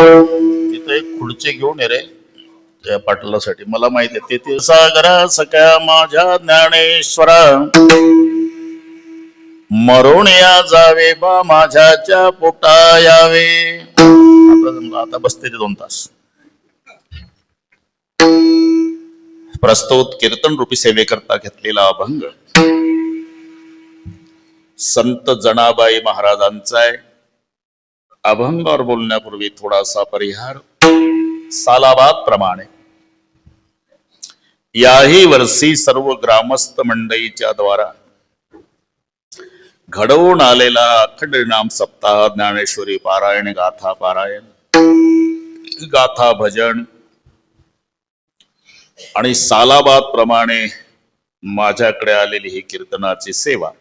तिथे एक खुर्ची घेऊन ये रे त्या पाटलासाठी. मला माहिती आहे ते सागरा सख्या माझ्या ज्ञानेश्वरा, मरून या जावे बा माझ्याच्या पोटा यावे. आता बसते ते 2 तास. प्रस्तुत कीर्तन रूपी सेवेकरता घेतलेला अभंग संत जनाबाई महाराजांचा आहे. अभंगावर बोलण्यापूर्वी थोडासा परिहार. सालाबाद प्रमाणे याही वर्षी सर्व ग्रामस्थ मंडळीच्या द्वारा घडवून आलेला अखंड नाम सप्ताह, ज्ञानेश्वरी पारायण, गाथा पारायण, गाथा भजन आणि सालाबाद प्रमाणे माझ्याकडे आलेली ही कीर्तनाची सेवा,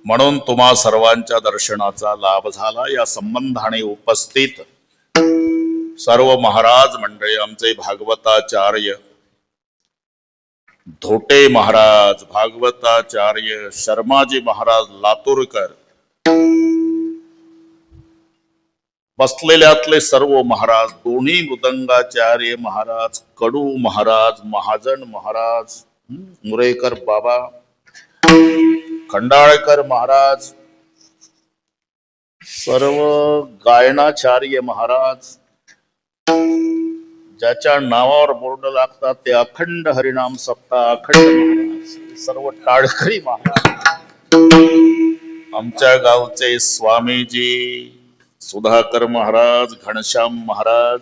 म्हणून तुम्हा सर्वांच्या दर्शनाचा लाभ झाला. या संबंधाने उपस्थित सर्व महाराज मंडळी, आमचे भागवताचार्य धोटे महाराज, भागवताचार्य शर्माजी महाराज लातूरकर, बसलेल्यातले सर्व महाराज, दोन्ही मृदंगाचार्य महाराज, कडू महाराज, महाजन महाराज, मुरेकर बाबा, खंडाळकर महाराज, सर्व गायनाचार्य महाराज, ज्याच्या नावावर बोर्ड लागतात ते अखंड हरिनाम सप्ताह, अखंड महाराज, सर्व टाळकरी महाराज, आमच्या गावचे स्वामीजी सुधाकर महाराज, घनश्याम महाराज,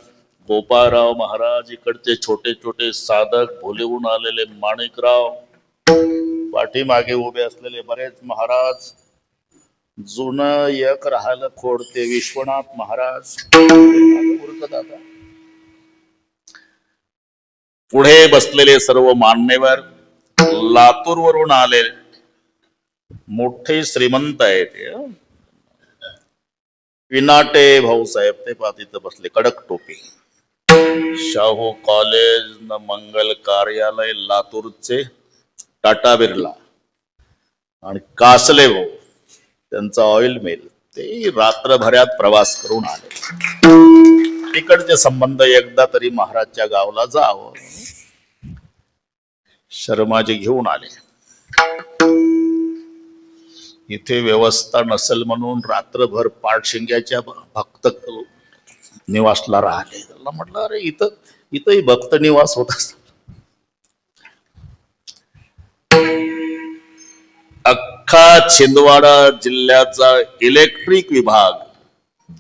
गोपाळराव महाराज, इकडचे छोटे छोटे साधक भोलेहून आलेले माणिकराव, पाठीमागे उभे असलेले बरेच महाराज, जुनं एक राहिलं खोड ते विश्वनाथ महाराज, दादा, पुढे बसलेले सर्व मान्यवर, लातूर वरून आले मोठे श्रीमंत आहेत, विनाटे भाऊसाहेब, ते पातीत बसले कडक टोपी, शाहू कॉलेज न मंगल कार्यालय लातूरचे टाटा बिर्ला, आणि कासले भाऊ त्यांचा ऑइल मिल, ते रात्रभरात प्रवास करून आले. तिकडचे संबंध एकदा तरी महाराजच्या गावाला जावं, शर्माजी घेऊन आले. इथे व्यवस्था नसेल म्हणून रात्रभर पाठशिंग्याच्या भक्त निवासला राहिले. त्याला म्हटलं अरे इथंही भक्त निवास होत असत. अख्खा छिंदवाडा जिल्ह्याचा इलेक्ट्रिक विभाग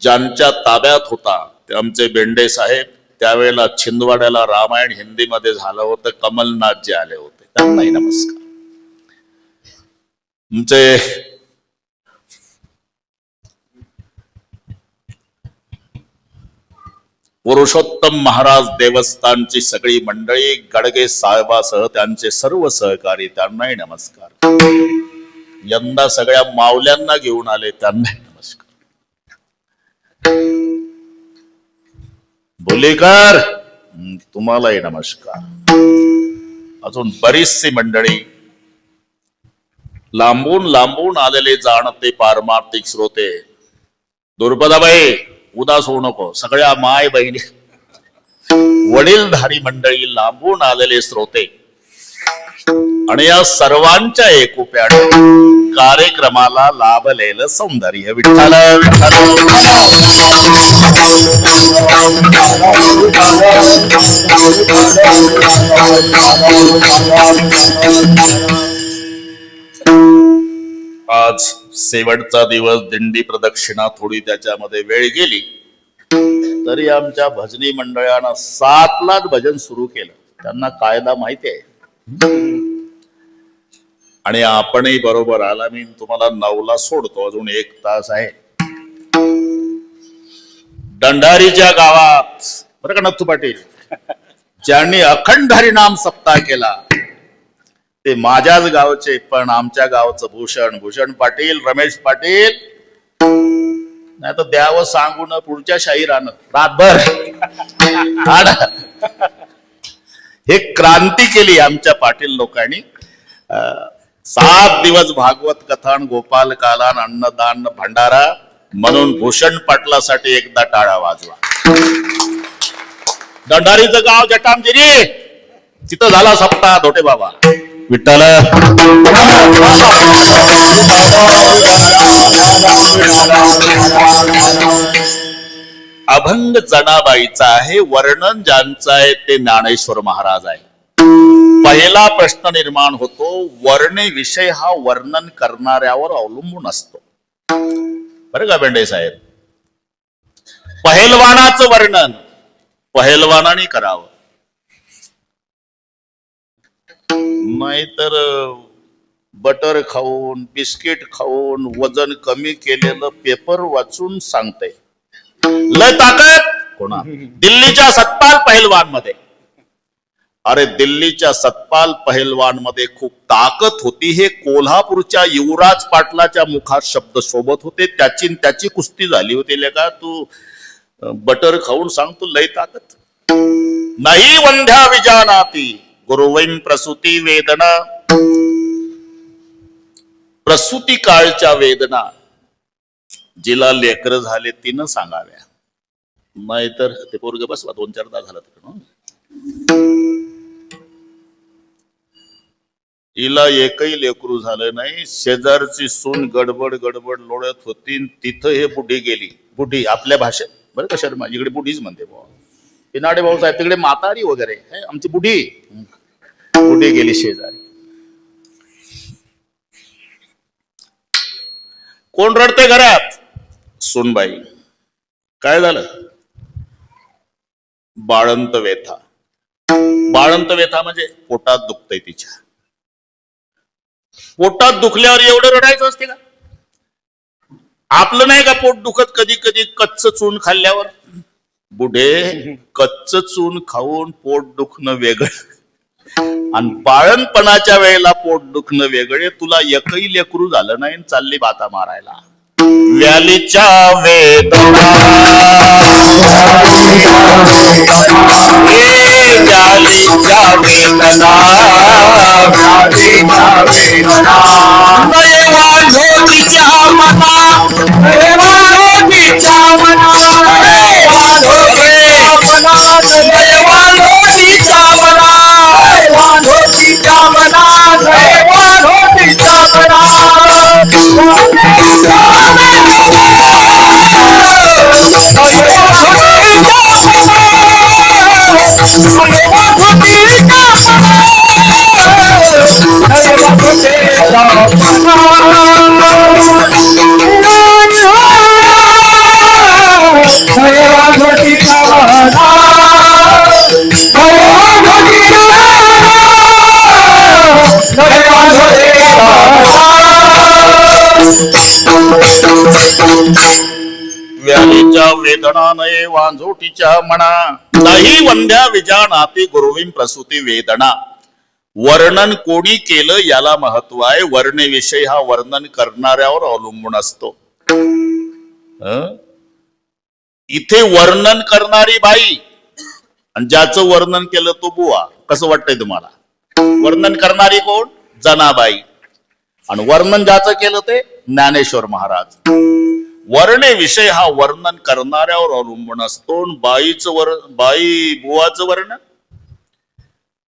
ज्यांच्या ताब्यात होता ते आमचे बेंडे साहेब. त्यावेळेला छिंदवाड्याला रामायण हिंदीमध्ये झालं होतं, कमलनाथजी आले होते, त्यांनाही नमस्कार. आमचे पुरुषोत्तम महाराज देवस्थानची सगळी मंडळी, गडगे साहेबासह त्यांचे सर्व सहकारी, त्यांनाही नमस्कार. यंदा सगळ्या मावल्यांना घेऊन आले, त्यांनाही नमस्कार. बोलेकर तुम्हालाही नमस्कार. अजून बरीचशी मंडळी, लांबून लांबून आलेले जाणते पारमार्थिक श्रोते. दुर्पदाबाई उदास होऊ नको, सगळ्या माय बहिणी, वडीलधारी मंडळी, लांबून आलेले श्रोते, आणि या सर्वांच्या एकोप्याने कार्यक्रमाला लाभलेलं सौंदर्य. विठ्ठल विठ्ठल. आज शेवटचा दिवस, दिंडी प्रदक्षिणा, थोडी त्याच्यामध्ये वेळ गेली तरी आमच्या भजनी मंडळानं 7लाच भजन सुरू केलं. त्यांना कायदा माहिती आहे आणि आपणही बरोबर आला. मी तुम्हाला 9ला सोडतो, अजून 1 तास आहे. दंडारीच्या गावात बरं का नथू पाटील, ज्यांनी अखंड हरिनाम सप्ताह केला ते माझ्याच गावचे, पण आमच्या गावचं भूषण पाटील, रमेश पाटील, नाही तर द्यावं सांगून पुढच्या शाहिरानं रातभर हे क्रांती केली आमच्या पाटील लोकांनी. 7 दिवस भागवत कथन, गोपाल कालान, अन्नदान, भंडारा, म्हणून भूषण पाटलासाठी एकदा टाळा वाजवा. दंडारीचं गाव जटामगिरी, तिथं झाला सप्ताह धोटे बाबा विठ्ठल. अभंग जनाबाईचा आहे, वर्णन ज्यांचं आहे ते ज्ञानेश्वर महाराज आहे. पहिला प्रश्न निर्माण होतो, वर्णे विषय हा वर्णन करणाऱ्यावर अवलंबून असतो. बरं का बेंडे साहेब, पहेलवानाचं वर्णन पहेलवानाने करावं, नाहीतर बटर खाऊन बिस्किट खाऊन वजन कमी केलेलं पेपर वाचून सांगते. लय ताकद कोणा? दिल्लीच्या सतपाल पहेलवान मध्ये. अरे दिल्लीच्या सतपाल पहेलवान मध्ये खूप ताकद होती. हे कोल्हापूरच्या युवराज पाटलाच्या मुखात शब्द शोभत होते. त्याची कुस्ती झाली होती. लेका तू बटर खाऊन सांगतो लय ताकद नाही. वंध्या विजानाती गुरुवैन प्रसूती वेदना. प्रसूती काळच्या वेदना जिला लेकर झाले तिनं सांगाव्या, नाहीतर ते पोरग बसवा 2-4दा झालं तिकडं. हिला एकही लेकरू झालं नाही. शेजारची सून गडबड लोळत होती, तिथं हे बुढी गेली. बुढी आपल्या भाषेत बरं का शर्मा, इकडे बुढीच म्हणते बुवा. पिनाडे भाऊ साहेब तिकडे म्हातारी वगैरे, आमची बुढी गेली शेजारी. कोण रडते घरात? सोनबाई. काय झालं? बाळंत व्यथा. बाळंत व्यथा म्हणजे पोटात दुखतंय तिच्या. पोटात दुखल्यावर एवढं रडायचं असते का? आपलं नाही का पोट दुखत कधी कधी कच्च चून खाल्ल्यावर? बुढे, कच्च चून खाऊन पोट दुखणं वेगळं आणि बाळणपणाच्या वेळेला पोट दुखणं वेगळे. तुला एकही लेकरू झालं नाही, चालली बाता मारायला. व्यालीच्या वेदना, व्यालीच्या वेदना, नयवाढोतीच्या मना, नयवाढोतीच्या मना, नयवाढोतीच्या मना, नयवाढोतीच्या मना, नयवाढोतीच्या मना. व्यालीच्या वेदना नये वांझोटीच्या मना, नाही वंध्या विजानाती गुरुवीं प्रसूती वेदना. वर्णन कोणी केलं याला महत्व आहे. वर्णेविषयी हा वर्णन करणाऱ्यावर अवलंबून असतो. इथे वर्णन करणारी बाई आणि ज्याचं वर्णन केलं तो बुवा. कसं वाटतंय तुम्हाला? वर्णन करणारी कोण? जनाबाई. आणि वर्णन ज्याचं केलं ते ज्ञानेश्वर महाराज. वर्णे विषय हा वर्णन करणाऱ्यावर अवलंबून असतो. बाई बुवाचं वर्णन.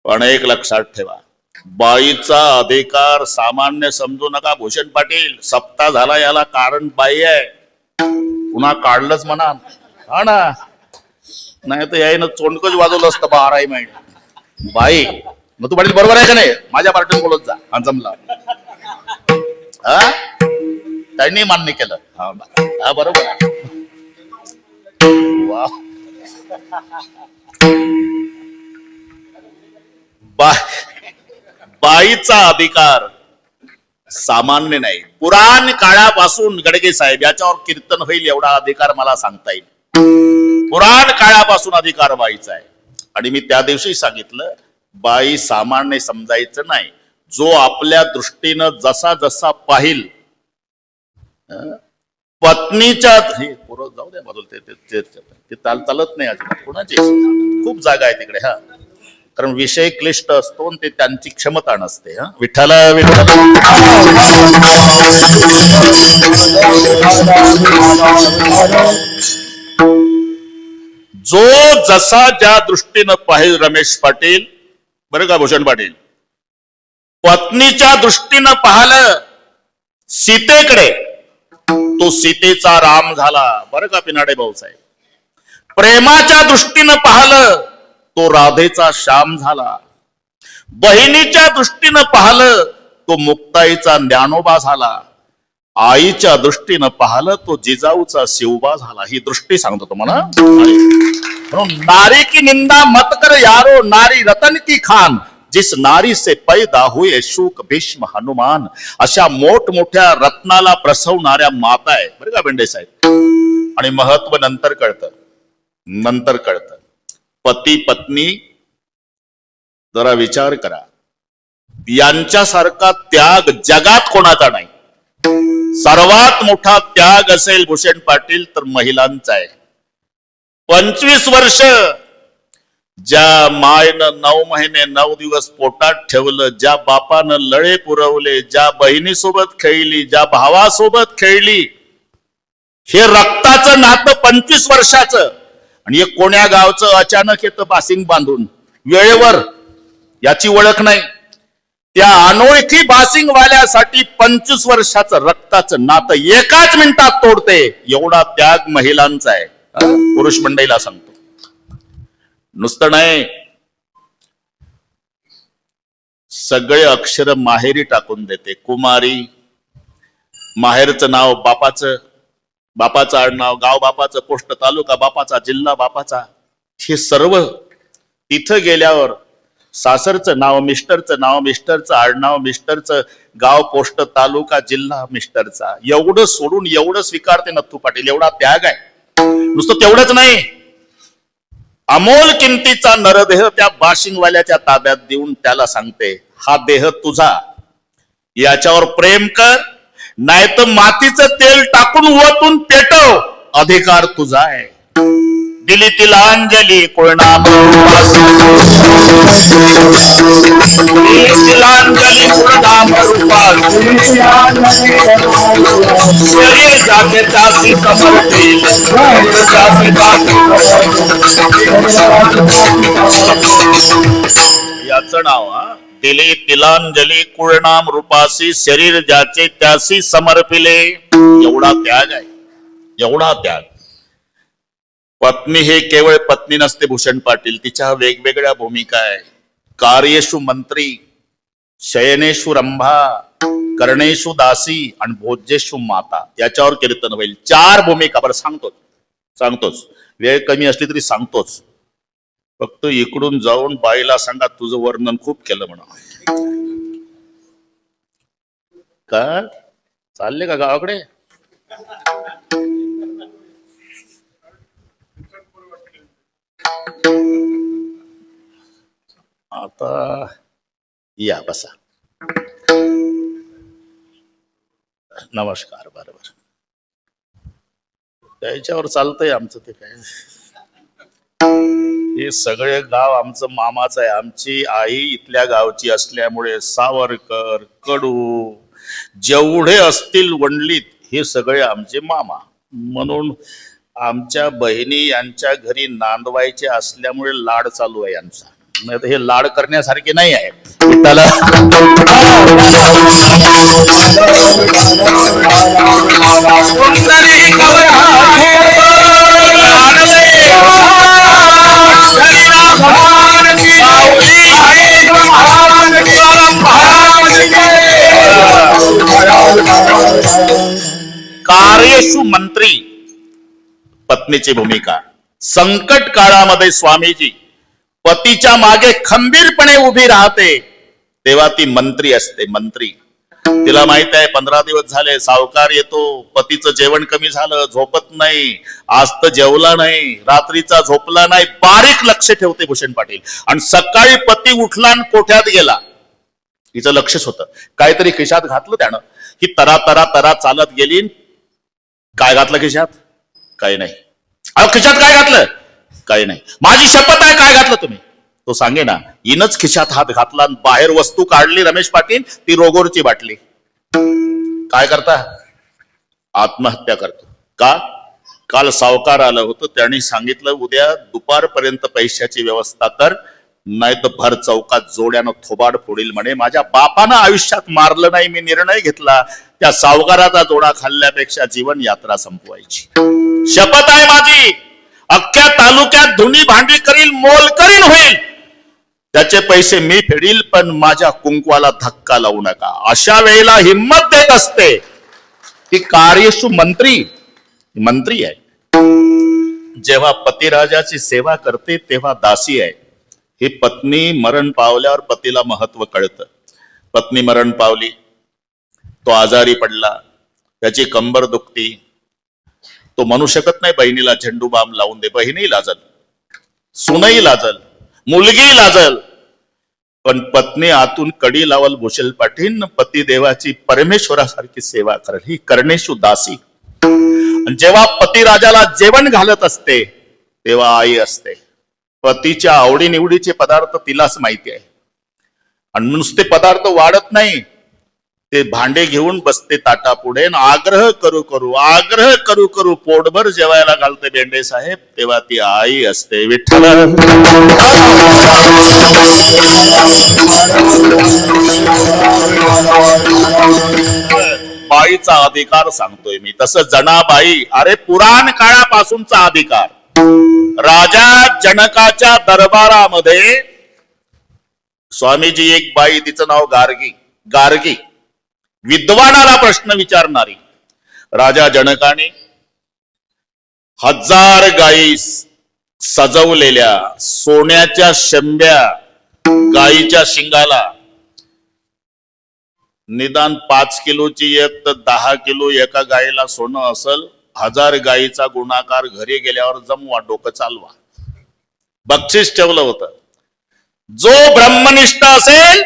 पण एक लक्षात ठेवा, बाईचा अधिकार सामान्य समजू नका. भूषण पाटील, सप्ताह झाला याला कारण बाई आहे. पुन्हा काढलंच म्हणा, हा ना, नाही तर यायनं चोंडकच वाजवलं असतं 12 महिने. बाई मग तू पाटील बरोबर आहे का नाही? माझ्या पार्टीत बोलत जा. हा जमला. हा त्यांनी मान्य केलं. हा बरोबर. वा, बाईचा अधिकार सामान्य नाही. पुराण काळापासून गडगे साहेब याच्यावर कीर्तन होईल एवढा अधिकार मला सांगता येईल. पुराण काळापासून अधिकार बाईचा आहे. आणि मी त्या दिवशी सांगितलं, बाई सामान्य समजायचं नाही. जो आपल्या दृष्टीनं जसा जसा पाहिल, पत्नीच्या जाऊ द्या बाजूला, ते चालत नाही अजिबात कोणाची. खूप जागा आहे तिकडे. हा कारण विषय क्लिष्ट असतो आणि ते त्यांची क्षमता नसते. विठ्ठल विठ्ठल. जो जसा ज्या दृष्टीनं पाहिल रमेश पाटील, बरं का भूषण पाटील, पत्नीच्या दृष्टीनं पाहिलं सीतेकडे, तो सीतेचा राम झाला. बरं का पिनाडे भाऊसाहेब. प्रेमाच्या दृष्टीनं पाहिलं तो राधेचा श्याम झाला. बहिणीच्या दृष्टीनं पाहिलं तो मुक्ताईचा ज्ञानोबा झाला. आईच्या दृष्टीनं पाहिलं तो जिजाऊचा शिवबा झाला. ही दृष्टी सांगतो तुम्हाला. नारी की निंदा मत कर यारो, नारी रतन की खान, जिस नारी से पैदा हुए शुक भीष्म हनुमान. अशा मोठमोठ्या रत्नाला प्रसवणाऱ्या माता आहे बरं का बेंडे साहेब. आणि महत्व नंतर कळतं, नंतर कळतं. पती पत्नी जरा विचार करा, यांच्यासारखा त्याग जगात कोणाचा नाही. सर्वात मोठा त्याग असेल भूषण पाटील तर महिलांचा आहे. 25 वर्ष ज्या मायनं 9 महिने 9 दिवस पोटात ठेवलं, ज्या बापानं लळे पुरवले, ज्या बहिणीसोबत खेळली, ज्या भावासोबत खेळली, हे रक्ताचं नातं 25 वर्षाचं. आणि एक कोण्या गावचं अचानक येतं बासिंग बांधून वेळेवर, याची ओळख नाही. त्या अनोळखी बासिंग वाल्यासाठी 25 वर्षाचं रक्ताचं नातं एकाच मिनिटात तोडते. एवढा त्याग महिलांचा आहे. पुरुष मंडळीला सांगतो. नुसतं नाही, सगळे अक्षर माहेरी टाकून देते. कुमारी, माहेरचं नाव बापाचं, बापाचं आडनाव, गाव बापाचं, पोस्ट तालुका बापाचा, जिल्हा बापाचा, हे सर्व तिथं गेल्यावर सासरचं नाव मिस्टरचं, नाव मिस्टरचं, आडनाव मिस्टरचं, गाव पोस्ट तालुका जिल्हा मिस्टरचा. एवढं सोडून एवढं स्वीकारते नथू पाटील. एवढा त्याग आहे. नुसतं तेवढंच नाही, अमोल किमतीचा नरदेह त्या बाशिंगवाल्याच्या ताब्यात देऊन त्याला सांगते, हा देह तुझा, याच्यावर प्रेम कर, नाही तर मातीचं तेल टाकून वतून पेटव, अधिकार तुझा आहे. दिली तिलांजली कुळनाम, तिलांजली कुळनाम रूपा, शरीर जाते तासी समर्पित, याचं नाव दिली तिलांजली कुळनाम रूपासी, शरीर ज्याचे त्यासी समर्पिले. एवढा त्याग आहे, एवढा त्याग. पत्नी हे केवळ पत्नी नसते भूषण पाटील, तिच्या वेगवेगळ्या भूमिका आहे. कार्येषु मंत्री, शयनेषु रंभा, कर्णेषु दासी आणि भोज्येषु माता. याच्यावर कीर्तन होईल. 4 भूमिका. बरं सांगतोच, वेळ कमी असली तरी सांगतोच. फक्त इकडून जाऊन बाईला सांगा तुझं वर्णन खूप केलं म्हणा. का चालले का गावाकडे? आता या बसा. नमस्कार. बरोबर, त्याच्यावर चालतंय आमचं. ते काय, हे सगळे गाव आमचं मामाचं आहे. आमची आई इथल्या गावची असल्यामुळे सावरकर, कडू, जेवढे असतील वंडलीत, हे सगळे आमचे मामा. म्हणून आमच्या बहिणी यांच्या घरी नांदवायचे असल्यामुळे लाड चालू आहे यांचा. नाही तर हे लाड करण्यासारखे नाही आहे. त्याला कार्येषु मंत्री, पत्नीची भूमिका. संकट काळामध्ये स्वामीजी पतीच्या मागे खंबीरपणे उभी राहते, तेव्हा ती मंत्री असते. मंत्री, तिला माहित आहे 15 दिवस झाले सावकार येतो, पतीचं जेवण कमी झालं, झोपत नाही, आज तर जेवला नाही, रात्रीचा झोपला नाही, बारीक लक्ष ठेवते भूषण पाटील. आणि सकाळी पती उठला आणि कोठ्यात गेला, हिचं लक्षच होतं. काहीतरी खिशात घातलं त्यानं, ही तरा तरा तरा चालत गेली. काय घातलं खिशात? काही नाही. अहो खिशात काय घातलं? काही नाही. माझी शपथ आहे, काय घातलं तुम्ही? तो सांगे ना, इनच खिशात हात घातला आणि बाहेर वस्तू काढली रमेश पाटील, ती रोगोरची बाटली. काय करता? आत्महत्या करतो. का? काल सावकार आलं होतं, त्यांनी सांगितलं उद्या दुपारपर्यंत पैशाची व्यवस्था कर, नाही तर भर चौकात जोड्यानं थोबाड फोडील म्हणे. माझ्या बापानं आयुष्यात मारलं नाही, मी निर्णय घेतला त्या सावकाराचा जोडा खाल्ल्यापेक्षा जीवन यात्रा संपवायची. शपथ आहे माझी, अख्ख्या तालुक्यात धुनी भांडी करील, मोल करीन होईल, त्याचे पैसे मी फेडील, पण माझ्या कुंकवाला धक्का लावू नका. अशा वेळेला हिम्मत देत असते ती कार्यशु मंत्री आहे. जेव्हा पतिराजाची सेवा करते तेव्हा दासी आहे. ही पत्नी मरण पावल्यावर पतीला महत्व कळतं. पत्नी मरण पावली, तो आजारी पडला, त्याची कंबर दुखती, तो म्हणू शकत नाही बहिणीला झेंडू बाम लावून दे. बहिणी लाजल, सुनई लाजल, मुलगी लाजल, पण पत्नी आतून कडी लावल भूषेल पाटील. पती देवाची परमेश्वरासारखी सेवा करल, ही करणेशु दासी. जेव्हा पती राजाला जेवण घालत असते तेव्हा आई असते. पतीच्या आवडीनिवडीचे पदार्थ तिलाच माहिती आहे, आणि नुसते पदार्थ वाढत नाही, ते भांडे घेऊन बसते ताटापुढे, आग्रह करू पोटभर जेवायला घालते बेंडे साहेब, तेव्हा ती आई असते. विठ्ठल बाईचा अधिकार सांगतोय मी. तसं जनाबाई, अरे पुराण काळापासूनचा अधिकार. राजा जनकाच्या दरबारामध्ये स्वामीजी एक बाई, तिचं नाव गार्गी, विद्वानाला प्रश्न विचारणारी. राजा जनकाने 1000 गायी सजवलेल्या सोन्याच्या शेंब्या गायीच्या शिंगाला, निदान 5 किलोची एक तर 10 किलो एका गायीला सोनं असल. 1000 गायीचा गुणाकार घरी गेल्यावर जमवा, डोकं चालवा. बक्षीस ठेवलं होतं. जो ब्रह्मनिष्ठ असेल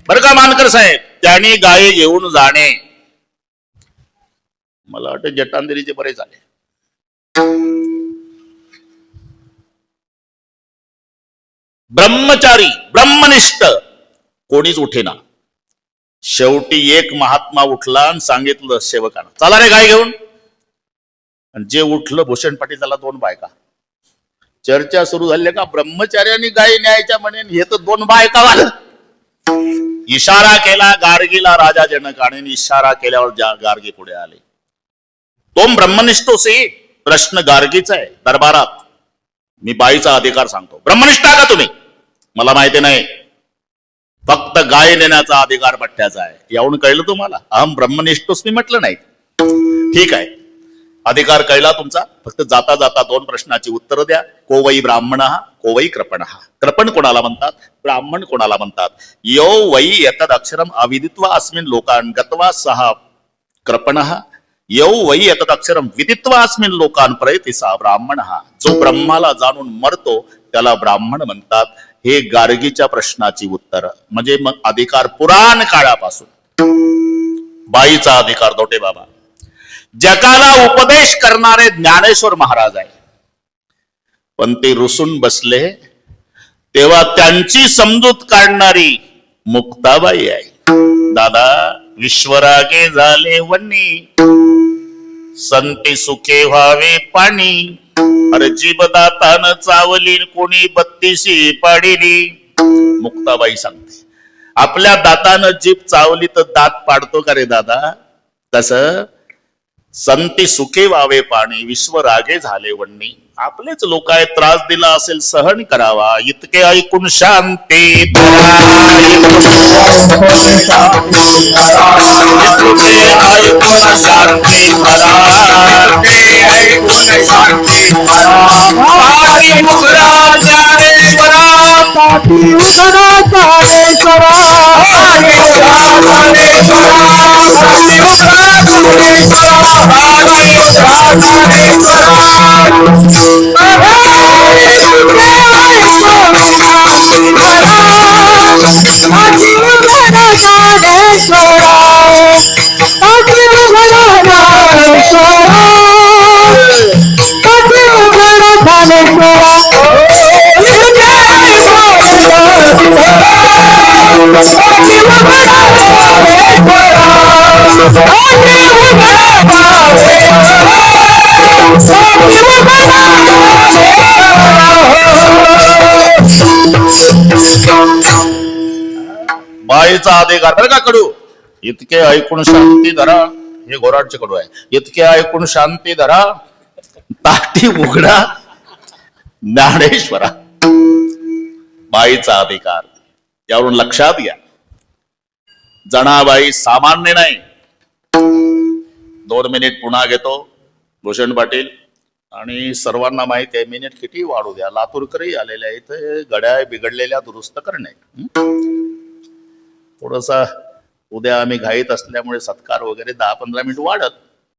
बरं का मानकर साहेब, त्यांनी गायी घेऊन जाणे. मला वाटतं जटांदेरीचे बरे झाले. ब्रह्मचारी ब्रह्मनिष्ठ कोणीच उठेना. शेवटी एक महात्मा उठला आणि सांगितलं सेवकांना, चला रे गाय घेऊन. आणि जे उठलं भूषण पाटील, त्याला 2 बायका. चर्चा सुरू झाली का ब्रह्मचार्याने गाय न्यायच्या म्हणे, हे तर 2 बायका वाल. इशारा केला गार्गीला राजा जनकाने, इशारा केल्यावर गार्गी पुढे आले. तुम ब्रह्मनिष्ठ से प्रश्न गार्गीचा आहे दरबारात. मी बाईचा अधिकार सांगतो. ब्रह्मनिष्ठ का तुम्ही? मला माहिती नाही, फक्त गाय नेण्याचा अधिकार पठ्ठ्याचा आहे. यावरून कळलं तुम्हाला? अहम ब्रह्मनिष्ठोस मी म्हटलं नाही. ठीक आहे, अधिकार कळला तुमचा. फक्त जाता जाता 2 प्रश्नाची उत्तर द्या. को वै ब्राह्मण, को वै कृपण. कृपण कोणाला म्हणतात, ब्राह्मण कोणाला म्हणतात? यो वै एतद अक्षरम अविदित्वा अस्मिन् लोकान् गत्वा सहा कृपण, यो वै एतद अक्षरम विदित्वा अस्मिन् लोकान् प्रयति सहा ब्राह्मण. जो ब्रह्माला जाणून मरतो त्याला ब्राह्मण म्हणतात. हे गार्गीच्या प्रश्नाची उत्तर. म्हणजे मग अधिकार पुराण काळापासून. बाईचा अधिकार दोटे बाबा. जगाला उपदेश करणारे ज्ञानेश्वर महाराज आहे, पण ते रुसून बसले तेव्हा त्यांची समजूत काढणारी मुक्ताबाई आहे. दादा विश्वरागे झाले वन्नी, संती सुखे व्हावे पाणी. अरे जीवदातान चावली कोणी 32 पाडिली. मुक्ताबाई सांगते, आपल्या दातानं जीभ चावली तर दात पाडतो का रे दादा? तसं संती सुखे व्हावे पाणी, विश्व रागे झाले वन्नी. आपलेच लोक आहेत, त्रास दिला असेल सहन करावा. इतके ऐकून शांती बाईचा अधिकार बरं का कडू. इतके ऐकून शांती धरा. हे घोराडचे कडू आहे. इतके ऐकून शांती धरा, ताटी उघडा, ज्ञानेश्वरा. बाईचा अधिकार यावरून लक्षात घ्या, जनाबाई सामान्य नाही. 2 मिनिट पुन्हा घेतो भूषण पाटील. आणि सर्वांना माहिती आहे, मिनिट किती वाढू द्या, लातूरकरही आलेले आहेत घड्याळ बिघडलेल्या दुरुस्त करणे. थोडसा उद्या आम्ही घाईत असल्यामुळे सत्कार वगैरे 10-15 मिनिट वाढत.